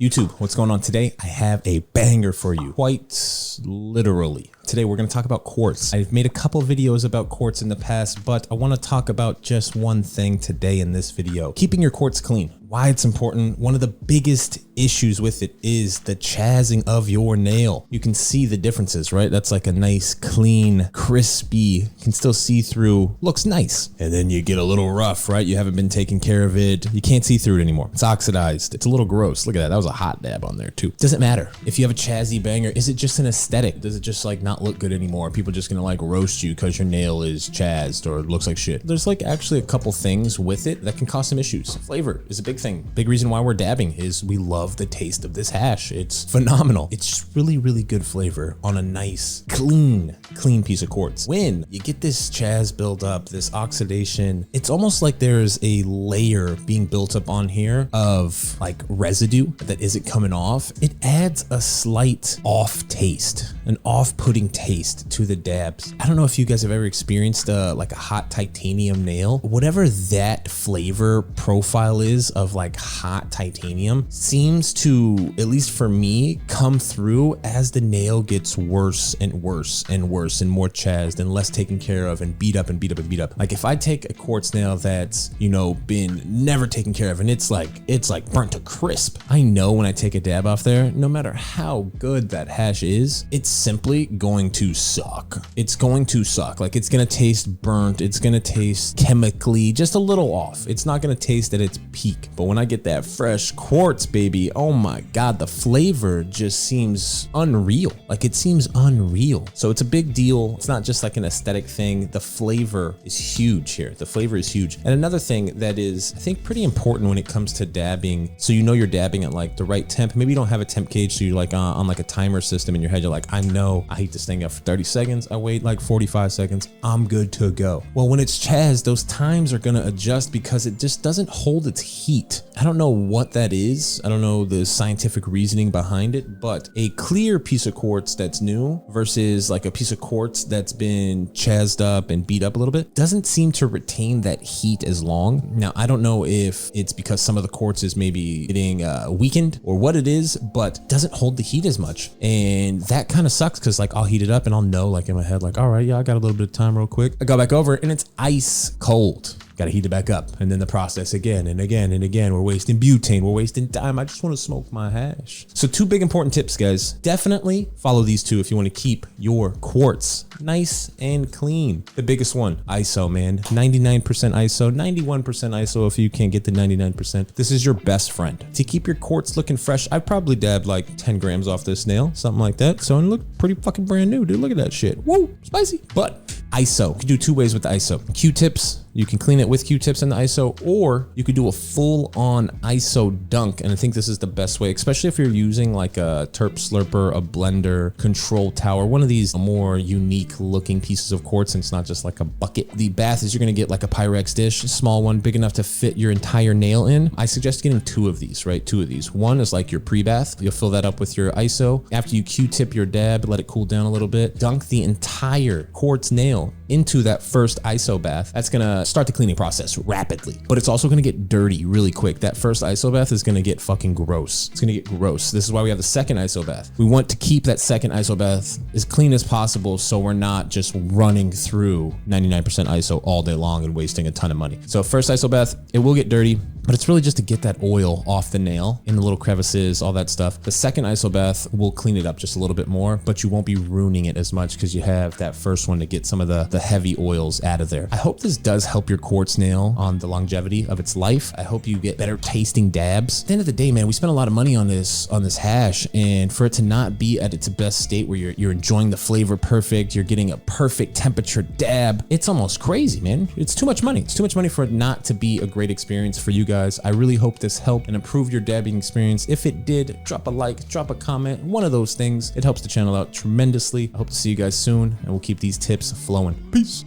YouTube, what's going on today? I have a banger for you, quite literally. Today we're going to talk about quartz. I've made a couple videos about quartz in the past, but I want to talk about just one thing today in this video. Keeping your quartz clean. Why it's important. One of the biggest issues with it is the chazzing of your nail. You can see the differences, right? That's like a nice, clean, crispy, can still see through, looks nice. And then you get a little rough, right? You haven't been taking care of it. You can't see through it anymore. It's oxidized. It's a little gross. Look at that. That was a hot dab on there too. Doesn't matter. If you have a chazzy banger, is it just an aesthetic? Does it just like not look good anymore? Are people just gonna like roast you because your nail is chazzed or looks like shit? There's like actually a couple things with it that can cause some issues. Flavor is a big thing. Big reason why we're dabbing is we love the taste of this hash. It's phenomenal. It's just really, really good flavor on a nice, clean piece of quartz. When you get this chaz build up, this oxidation, it's almost like there's a layer being built up on here of like residue that isn't coming off. It adds a slight off taste, an off-putting taste to the dabs. I don't know if you guys have ever experienced like a hot titanium nail. Whatever that flavor profile is of like hot titanium seems to, at least for me, come through as the nail gets worse and worse and worse and more chazzed and less taken care of and beat up and beat up and beat up. Like if I take a quartz nail that's, you know, been never taken care of and it's like burnt to crisp, I know when I take a dab off there, no matter how good that hash is, it's simply going to suck. It's going to suck. Like it's gonna taste burnt. It's gonna taste chemically just a little off. It's not gonna taste at its peak. But when I get that fresh quartz, baby, oh my God, the flavor just seems unreal. Like it seems unreal. So it's a big deal. It's not just like an aesthetic thing. The flavor is huge here. The flavor is huge. And another thing that is, I think, pretty important when it comes to dabbing, so you know you're dabbing at like the right temp. Maybe you don't have a temp gauge, so you're like on like a timer system in your head. You're like, I know I heat this thing up for 30 seconds. I wait like 45 seconds. I'm good to go. Well, when it's chaz, those times are gonna adjust because it just doesn't hold its heat. I don't know what that is. I don't know the scientific reasoning behind it, but a clear piece of quartz that's new versus like a piece of quartz that's been chazzed up and beat up a little bit doesn't seem to retain that heat as long. Now, I don't know if it's because some of the quartz is maybe getting weakened or what it is, but doesn't hold the heat as much. And that kind of sucks because like I'll heat it up and I'll know like in my head, like, all right, yeah, I got a little bit of time real quick. I go back over and it's ice cold. Got to heat it back up and then the process again and again and again. We're wasting butane. We're wasting time. I just want to smoke my hash. So two big important tips, guys. Definitely follow these two if you want to keep your quartz nice and clean. The biggest one, ISO, man. 99% ISO, 91% ISO if you can't get the 99%. This is your best friend. To keep your quartz looking fresh, I probably dabbed like 10 grams off this nail, something like that. So it looked pretty fucking brand new, dude. Look at that shit. Whoa, spicy. But ISO, you can do two ways with the ISO. Q-tips. You can clean it with Q-tips and the ISO, or you could do a full-on ISO dunk. And I think this is the best way, especially if you're using like a terp slurper, a blender, control tower, one of these more unique looking pieces of quartz, and it's not just like a bucket. The bath is you're gonna get like a Pyrex dish, a small one, big enough to fit your entire nail in. I suggest getting two of these, right? Two of these. One is like your pre-bath. You'll fill that up with your ISO. After you Q-tip your dab, let it cool down a little bit, dunk the entire quartz nail into that first ISO bath. That's gonna start the cleaning process rapidly, but it's also gonna get dirty really quick. That first ISO bath is gonna get fucking gross. It's gonna get gross. This is why we have the second ISO bath. We want to keep that second ISO bath as clean as possible so we're not just running through 99% ISO all day long and wasting a ton of money. So first ISO bath, it will get dirty, but it's really just to get that oil off the nail in the little crevices, all that stuff. The second ISO bath will clean it up just a little bit more, but you won't be ruining it as much because you have that first one to get some of the heavy oils out of there. I hope this does help your quartz nail on the longevity of its life. I hope you get better tasting dabs. At the end of the day, man, we spent a lot of money on this hash, and for it to not be at its best state where you're enjoying the flavor perfect, you're getting a perfect temperature dab, it's almost crazy, man. It's too much money. It's too much money for it not to be a great experience for you guys. I really hope this helped and improved your dabbing experience. If it did, drop a like, drop a comment, one of those things. It helps the channel out tremendously. I hope to see you guys soon, and we'll keep these tips flowing. Peace.